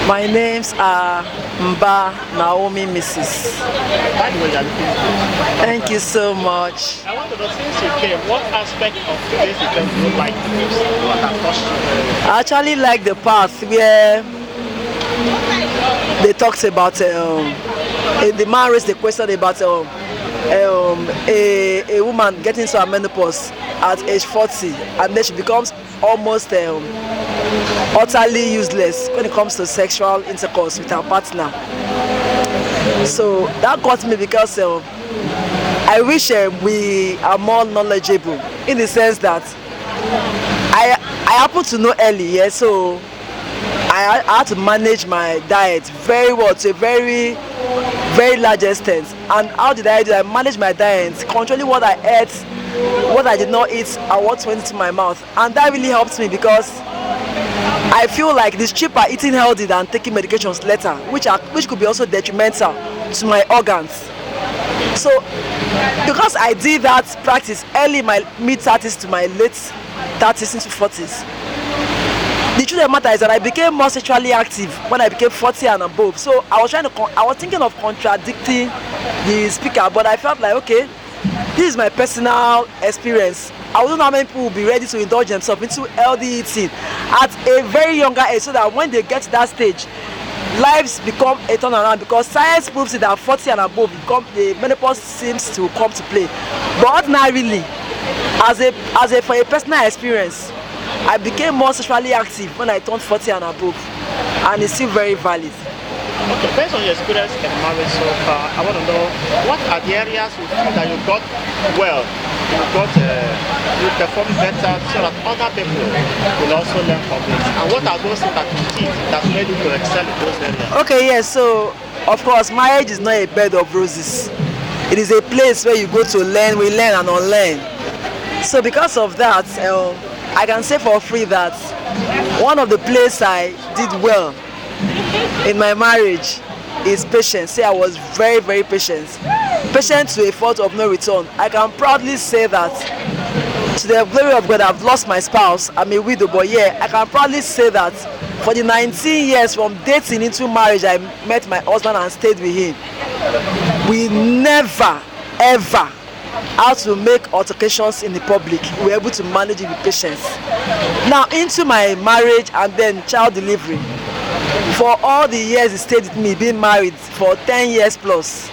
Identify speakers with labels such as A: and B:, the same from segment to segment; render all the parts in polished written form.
A: My names are Mba Naomi Mrs.
B: By the way, you are looking good.
A: Thank you so much.
B: I want to know, since you came, what aspect of today's event do you like the most? What has touched you?
A: I actually like the part where they talked about the man raised the question about a woman getting to her menopause at age 40 and then she becomes almost utterly useless when it comes to sexual intercourse with her partner. So that got me because I wish we are more knowledgeable in the sense that I happen to know early, yeah, so I had to manage my diet very well to a very large extent. And how did I do? I managed my diet, controlling what I ate, what I did not eat, and what went into my mouth. And that really helped me because I feel like it's cheaper eating healthy than taking medications later, which could be also detrimental to my organs. So because I did that practice early in my mid-30s to my late 30s into 40s, the truth of the matter is that I became more sexually active when I became 40 and above. So I was thinking of contradicting the speaker, but I felt like, okay, this is my personal experience. I don't know how many people will be ready to indulge themselves into healthy eating at a very younger age, so that when they get to that stage, lives become a turnaround, because science proves it that 40 and above the menopause seems to come to play. But ordinarily, for a personal experience, I became more sexually active when I turned 40 and above, and it's still very valid.
B: Okay, based on your experience in marriage so far, I want to know, what are the areas you feel that you got well, you perform better so that other people will also learn from it? And what are those things that you did that made you to excel in those areas?
A: Okay, yes, so of course, marriage is not a bed of roses. It is a place where you go to learn, we learn and unlearn. So because of that, I can say for free that one of the places I did well in my marriage is patience. Say I was very, very patient to a fault of no return. I can proudly say that to the glory of God, I've lost my spouse. I'm a widow, but yeah, I can proudly say that for the 19 years from dating into marriage, I met my husband and stayed with him. We never ever how to make altercations in the public. We were able to manage it with patience. Now into my marriage and then child delivery. For all the years he stayed with me, being married for 10 years plus,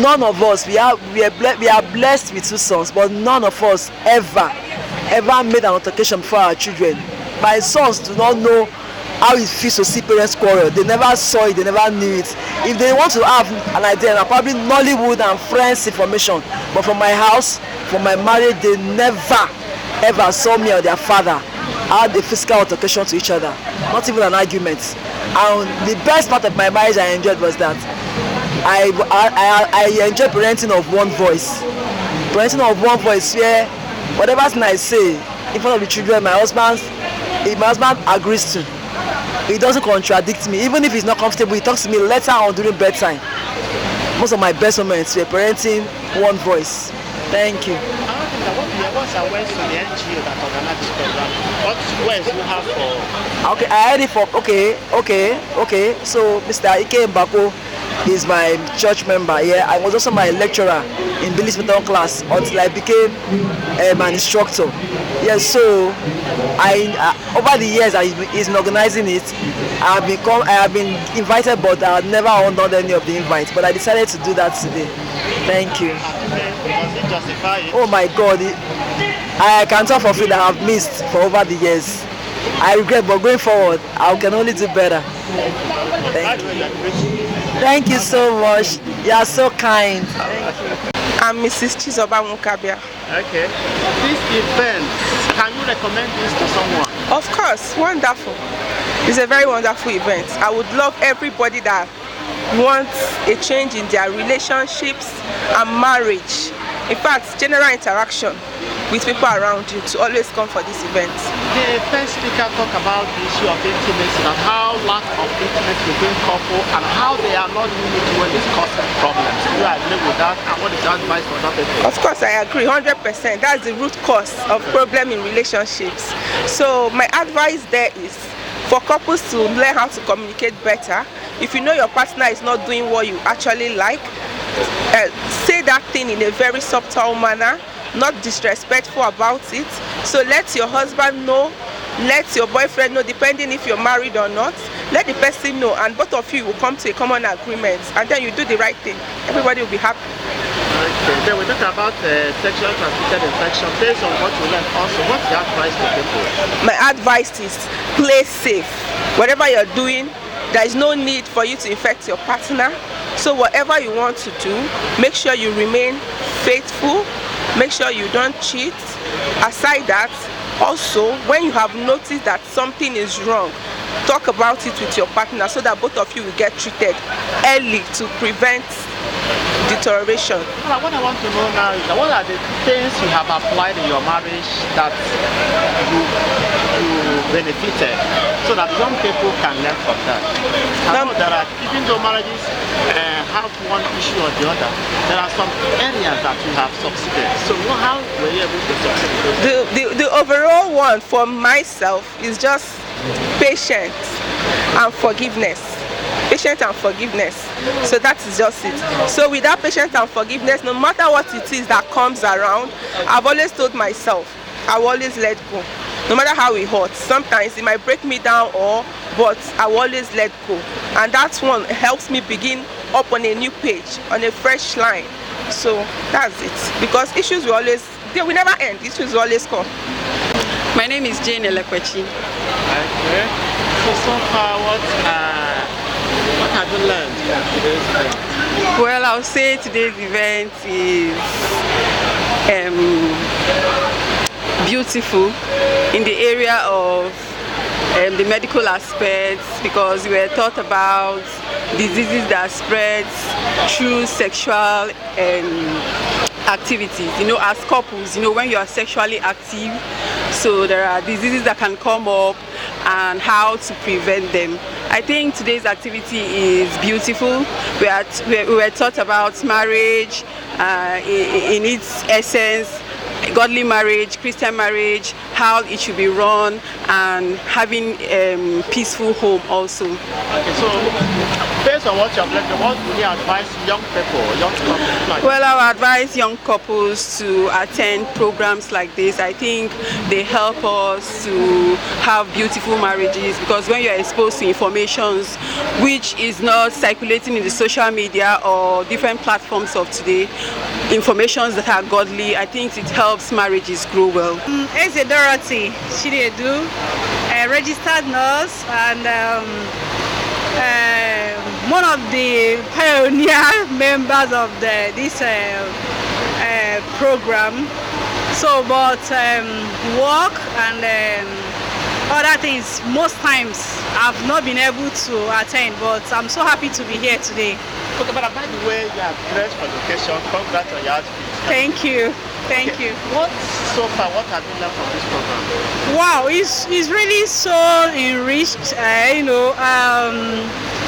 A: none of us, we are blessed with 2 sons, but none of us ever made an altercation for our children. My sons do not know how it feels to see parents quarrel. They never saw it, they never knew it. If they want to have an idea, probably Nollywood and Friends information, but from my house, from my marriage, they never ever saw me or their father had a physical altercation to each other, not even an argument. And the best part of my marriage I enjoyed was that I enjoy parenting of one voice. Parenting of one voice where whatever thing I say in front of the children, my husband agrees to. He doesn't contradict me. Even if he's not comfortable, he talks to me later on during bedtime. Most of my best moments were parenting one voice. Thank you.
B: What's the ways for the NGO that organize this program? What ways you have for?
A: Okay, I had it for okay. So Mr. Ike Mbako is my church member. Yeah, I was also my lecturer in Billy's Method class until I became an instructor. Yes, so over the years he's been organizing it. I have been invited, but I have never honored any of the invites. But I decided to do that today. Thank you.
B: Does it justify it?
A: Oh my God, I can talk for free that I have missed for over the years. I regret, but going forward, I can only do better. Thank you so much. You are so kind.
C: I'm Mrs. Chizoba Mukabia.
B: Okay. This event, can you recommend this to someone?
C: Of course, wonderful. It's a very wonderful event. I would love everybody that wants a change in their relationships and marriage. In fact, general interaction with people around you, to always come for this event.
B: The first speaker talked about the issue of intimacy and how lack of intimacy between couple and how they are not doing it when it's causing problems. Do you agree with that? And what is your advice for that people?
C: Of course, I agree 100%. That's the root cause of problem in relationships. So my advice there is, For couples to learn how to communicate better, if you know your partner is not doing what you actually like, say that thing in a very subtle manner, not disrespectful about it. So let your husband know, let your boyfriend know, depending if you're married or not. Let the person know, and both of you will come to a common agreement, and then you do the right thing. Everybody will be happy.
B: Okay, then we talk about sexually transmitted infection. Based on what you learned also, what's the advice to people?
C: My advice is play safe. Whatever you're doing, there is no need for you to infect your partner. So whatever you want to do, make sure you remain faithful, make sure you don't cheat. Aside that, also, when you have noticed that something is wrong, talk about it with your partner so that both of you will get treated early to prevent deterioration.
B: What I want to know now is what are the things you have applied in your marriage that you benefited so that young people can learn from that? I know there are, even though marriages have one issue or the other, there are some areas that you have succeeded. So how were you able to succeed?
C: The overall one for myself is just patience and forgiveness. Patience and forgiveness. So that is just it. So without patience and forgiveness, no matter what it is that comes around, I've always told myself, I will always let go. No matter how it hurts. Sometimes it might break me down, but I will always let go. And that one helps me begin up on a new page, on a fresh line. So that's it. Because issues will always, they will never end. Issues will always come.
D: My name is Jane Elekwechi.
B: Okay. So far, what have you learned from today's event?
D: Well, I'll say today's event is beautiful in the area of the medical aspects, because we were taught about diseases that spread through sexual activities. As couples, when you are sexually active, so there are diseases that can come up and how to prevent them. I think today's activity is beautiful. We were taught about marriage in its essence, godly marriage, Christian marriage, how it should be run, and having peaceful home also.
B: Okay, so based on what you have learned, what would you advise young couples like?
D: Well, I would advise young couples to attend programs like this. I think they help us to have beautiful marriages, because when you're exposed to informations which is not circulating in the social media or different platforms of today, informations that are godly, I think it helps marriages grow well.
E: Eze Dorothy Chinedu, a registered nurse and one of the pioneer members of this program. So, but work and other things, most times I've not been able to attend, but I'm so happy to be here today.
B: Okay, but by the way, you have dressed for education. Congrats on your outfit.
E: Thank you. Thank you.
B: What have you learned from this program?
E: Wow, it's really so enriched.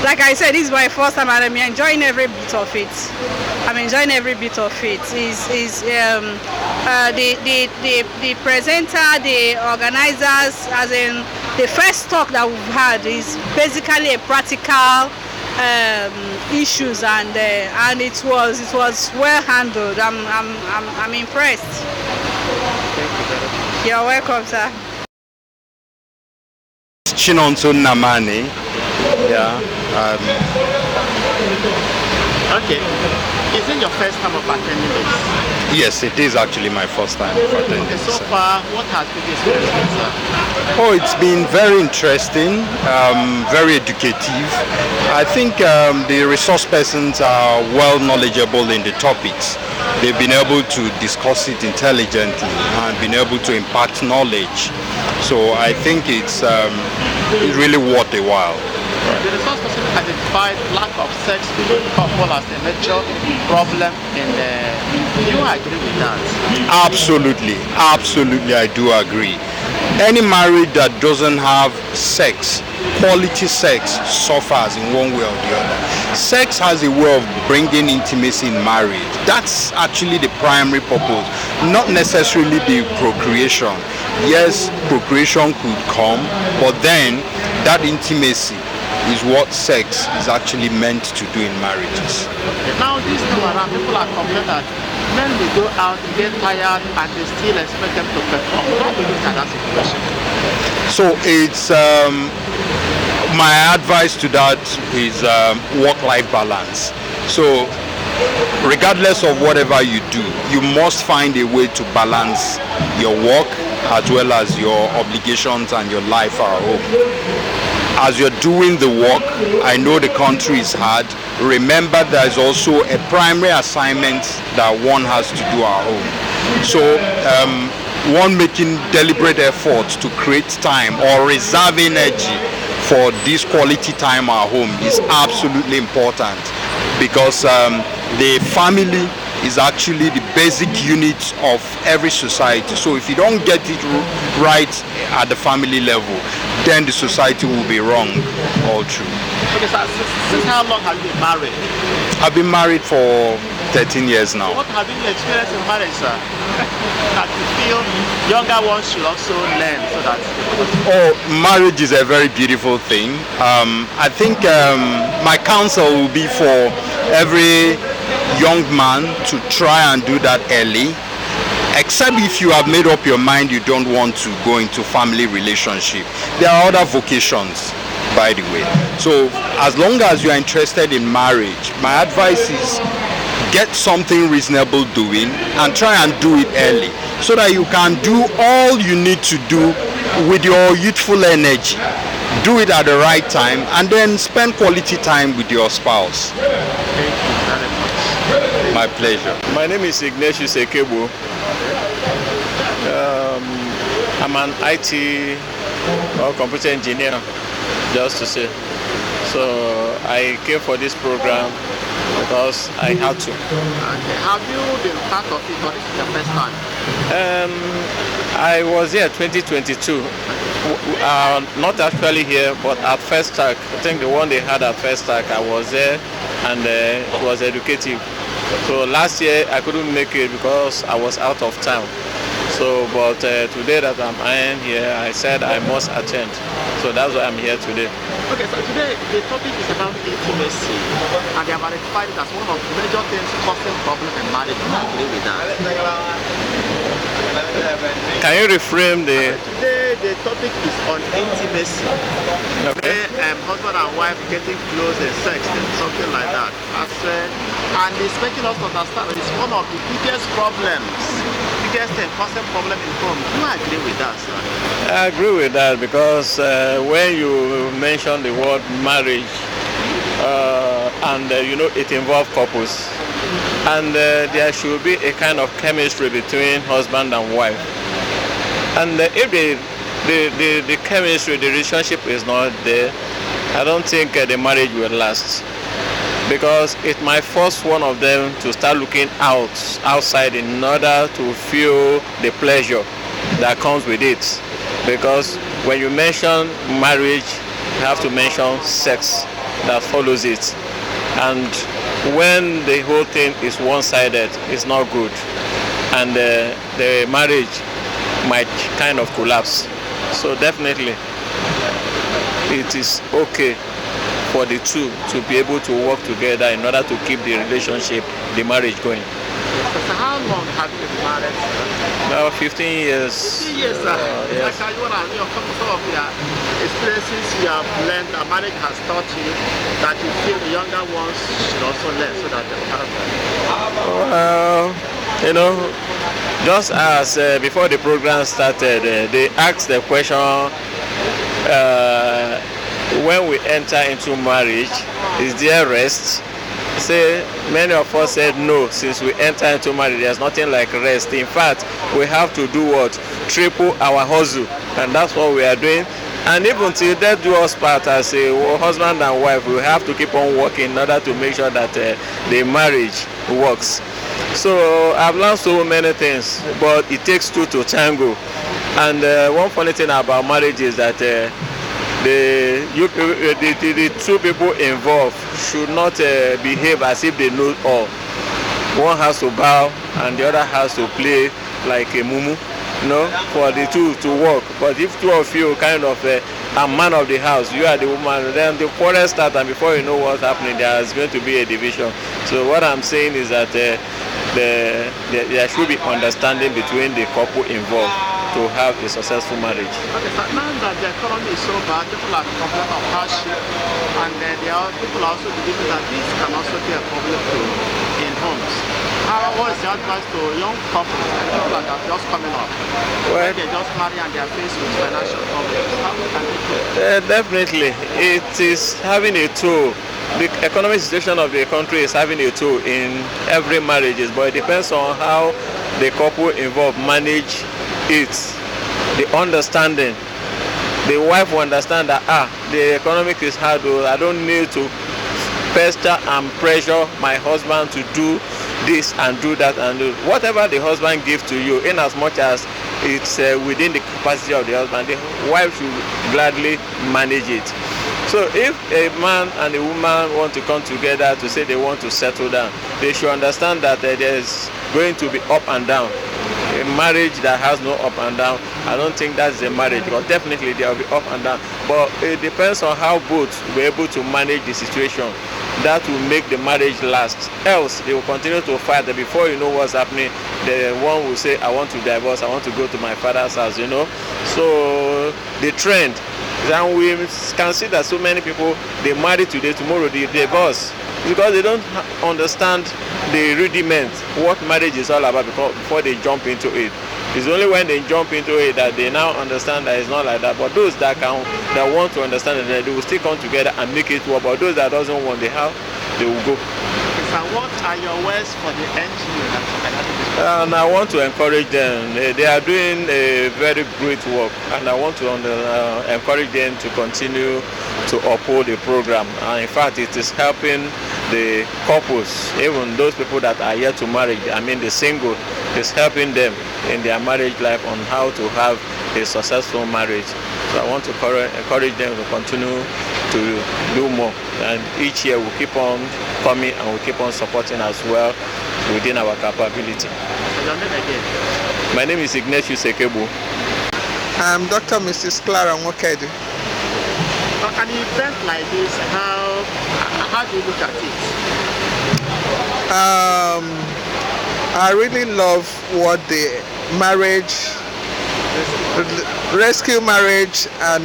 E: Like I said, this is my first time, and I'm enjoying every bit of it. The presenter, the organizers, as in the first talk that we've had is basically a practical issues, and it was well handled. I'm impressed.
B: Thank you very much.
E: You're welcome, sir.
F: Chinonso Namani. Yeah.
B: Okay. Is it your first time of attending this?
F: Yes, it is actually my first time of attending.
B: Okay, so far, what has been the experience, sir?
F: Oh, it's been very interesting, very educative. I think the resource persons are well knowledgeable in the topics. They've been able to discuss it intelligently and been able to impart knowledge. So I think it's really worth a while.
B: The resource person identified lack of sex between couple as a major problem in do you agree with that?
F: Absolutely, I do agree. Any marriage that doesn't have sex, quality sex, suffers in one way or the other. Sex has a way of bringing intimacy in marriage. That's actually the primary purpose, not necessarily the procreation. Yes, procreation could come, but then that intimacy is what sex is actually meant to do in marriages.
B: Now this time around, people are complaining that men will go out, get tired, and they still expect them to perform. How do you look at that situation?
F: So it's my advice to that is work-life balance. So regardless of whatever you do, you must find a way to balance your work as well as your obligations and your life at home. As you're doing the work, I know the country is hard. Remember, there's also a primary assignment that one has to do at home. So one making deliberate efforts to create time or reserve energy for this quality time at home is absolutely important, because the family is actually the basic unit of every society. So if you don't get it right at the family level, then the society will be wrong all through.
B: Okay, so since how long have you been married?
F: I've been married for 13 years now.
B: What have you experienced in marriage, sir? That you feel younger ones should also learn so that...
F: Oh, marriage is a very beautiful thing. I think my counsel will be for every young man to try and do that early, except if you have made up your mind you don't want to go into family relationship. There are other vocations, by the way. So as long as you are interested in marriage, my advice is get something reasonable doing and try and do it early, so that you can do all you need to do with your youthful energy. Do it at the right time and then spend quality time with your spouse. My pleasure.
G: My name is Ignatius Ekebo. I'm an IT or computer engineer, just to say. So I came for this program because I had to.
B: Okay. Have you been part of it, or this is the first time?
G: I was here 2022. Not actually here, but at First Tac. I think the one they had at First Tac, I was there, and it was educative. So last year I couldn't make it because I was out of town. So, but today that I'm here, I said I must attend. So that's why I'm here today.
B: Okay, so today the topic is about intimacy, and they have identified it as one of the major things causing problems in marriage. Do you agree with that?
G: Can you reframe the...
B: Today the topic is on intimacy.
G: Okay.
B: Husband and wife getting close and sex and something like that. And it's making us understand that it's one of the biggest problems, biggest and constant problem in home. Do you agree with that, sir?
G: I agree with that, because when you mention the word marriage, and you know it involves couples, and there should be a kind of chemistry between husband and wife. And if the chemistry, the relationship is not there, I don't think the marriage will last, because it might force one of them to start looking outside in order to feel the pleasure that comes with it. Because when you mention marriage, you have to mention sex that follows it. And when the whole thing is one-sided, it's not good, and the marriage might kind of collapse. So definitely it is okay for the two to be able to work together in order to keep the relationship, the marriage going.
B: So how long have you been married?
G: About 15 years.
B: 15 years, sir.
G: Yes.
B: Like you want to some of your experiences you have learned that marriage has taught you that you feel the younger ones should also learn so that
G: You know, just as before the program started, they asked the question, when we enter into marriage, is there rest? Say, many of us said no. Since we enter into marriage, there's nothing like rest. In fact, we have to do what? Triple our hustle, and that's what we are doing. And even till death do us part, as a husband and wife, we have to keep on working in order to make sure that the marriage works. So I've learned so many things, but it takes two to tango. And one funny thing about marriage is that the two people involved should not behave as if they know all. One has to bow and the other has to play like a mumu. for the two to work. But if two of you kind of are man of the house, you are the woman, then the quarrel starts, and before you know what's happening, there is going to be a division. So what I'm saying is that there should be understanding between the couple involved to have a successful marriage.
B: Okay, so now that the economy is so bad, people are complaining of hardship, and people are also believing that this can also be a problem in homes. What is the advice to young couples and people that are just coming up? When they just marry and they are faced with financial problems, how can they do?
G: Definitely, it is having a toll. The economic situation of the country is having a toll in every marriage, but it depends on how the couple involved manage it. The understanding. The wife will understand that the economic is hard, I don't need to pester and pressure my husband to do this and do that and do whatever the husband gives to you, in as much as it's within the capacity of the husband, the wife should gladly manage it. So if a man and a woman want to come together to say they want to settle down, they should understand that there's going to be up and down. A marriage that has no up and down, I don't think that's a marriage, because definitely there will be up and down. But it depends on how both will be able to manage the situation. That will make the marriage last. Else, they will continue to fight. Before you know what's happening, the one will say, I want to divorce, I want to go to my father's house, So the trend, and we can see that so many people, they marry today, tomorrow they divorce, because they don't understand the rudiment, what marriage is all about before they jump into it. It's only when they jump into it that they now understand that it's not like that. But those that want to understand it, they will still come together and make it work. But those that doesn't want, they will go.
B: So what are your words for the NGO that
G: And I want to encourage them. They are doing a very great work, and I want to encourage them to continue to uphold the program. And in fact, it is helping the couples, even those people that are yet to marry, the single, is helping them in their marriage life on how to have a successful marriage. So I want to encourage them to continue to do more, and each year we'll keep on coming and we'll keep on supporting as well within our capability.
B: Your name again?
G: My name is Ignatius Ekebu.
H: I'm Dr. Mrs. Clara Nwokedu.
B: An event like this, how do you look at it?
H: I really love what the rescue marriage and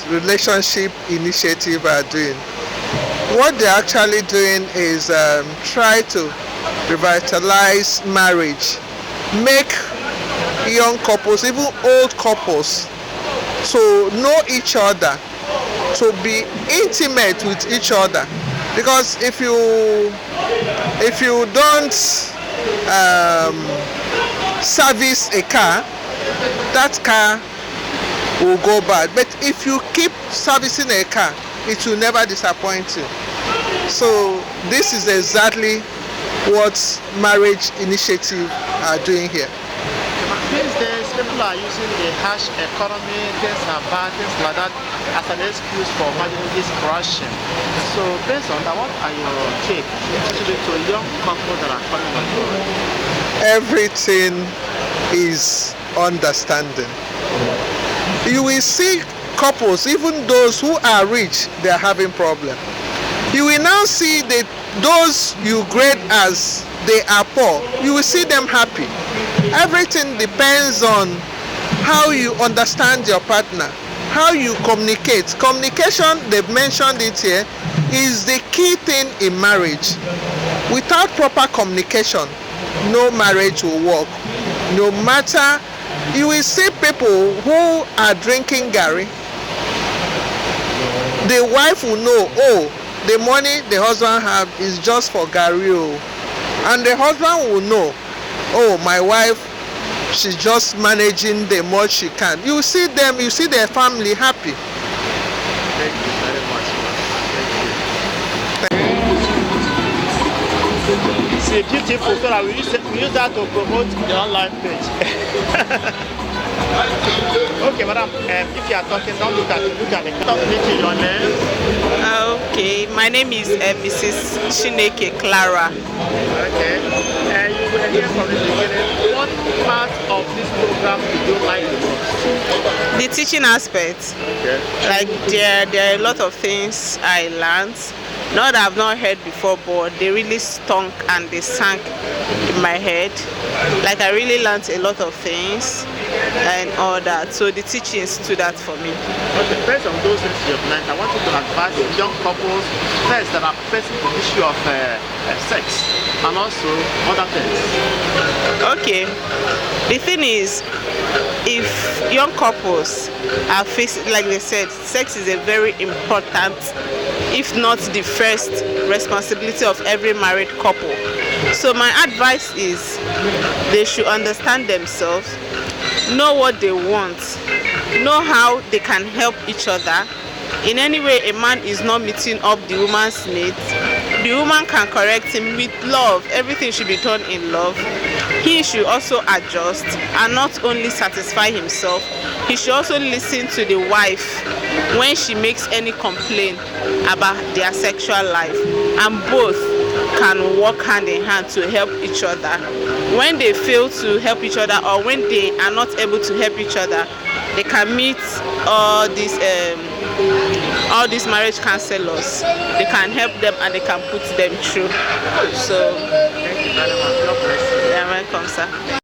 H: relationship initiative are doing. What they're actually doing is try to revitalize marriage, make young couples, even old couples, to know each other, to be intimate with each other. Because if you don't service a car, that car will go bad. But if you keep servicing a car, it will never disappoint you. So this is exactly what marriage initiative are doing here.
B: These days, people are using the harsh economy, things are bad, things like that, as an excuse for marriages crashing. So based on that, what are your take, especially to young couples that are coming on board?
H: Everything is understanding. You will see couples, even those who are rich, they are having problems. You will now see that those you grade as they are poor, you will see them happy. Everything depends on how you understand your partner, how you communicate. Communication, they've mentioned it here, is the key thing in marriage. Without proper communication, no marriage will work. No matter, you will see people who are drinking Gary, the wife will know, the money the husband have is just for Gary, and the husband will know, my wife, she's just managing the much she can. You see them, you see their family happy.
B: Thank you very much. Thank you. It's beautiful, so that we use that to promote the online page. Okay, madam, if you are talking, don't look at the talk, your name.
C: Okay, my name is Mrs. Chineke Clara.
B: Okay, you were here from the beginning. What part of of this program did you like the most?
C: The teaching aspect,
B: Okay.
C: like there are a lot of things I learned, not that I've not heard before, but they really stunk and they sank in my head. Like I really learned a lot of things and all that. So the teaching stood out for me.
B: Okay, based on those things you've learned, I want you to advise young couples first that are facing the issue of sex and also other things.
C: Okay, the thing is, if young couples are facing, like they said, sex is a very important, if not the first responsibility of every married couple. So my advice is they should understand themselves, know what they want, know how they can help each other. In any way a man is not meeting up the woman's needs, the woman can correct him with love. Everything should be done in love. He should also adjust and not only satisfy himself, he should also listen to the wife when she makes any complaint about their sexual life, and both can work hand in hand to help each other. When they fail to help each other or when they are not able to help each other, they can meet all these marriage counselors. They can help them and they can put them through. So,
B: Thank you very much. God bless you.
C: you're welcome, sir.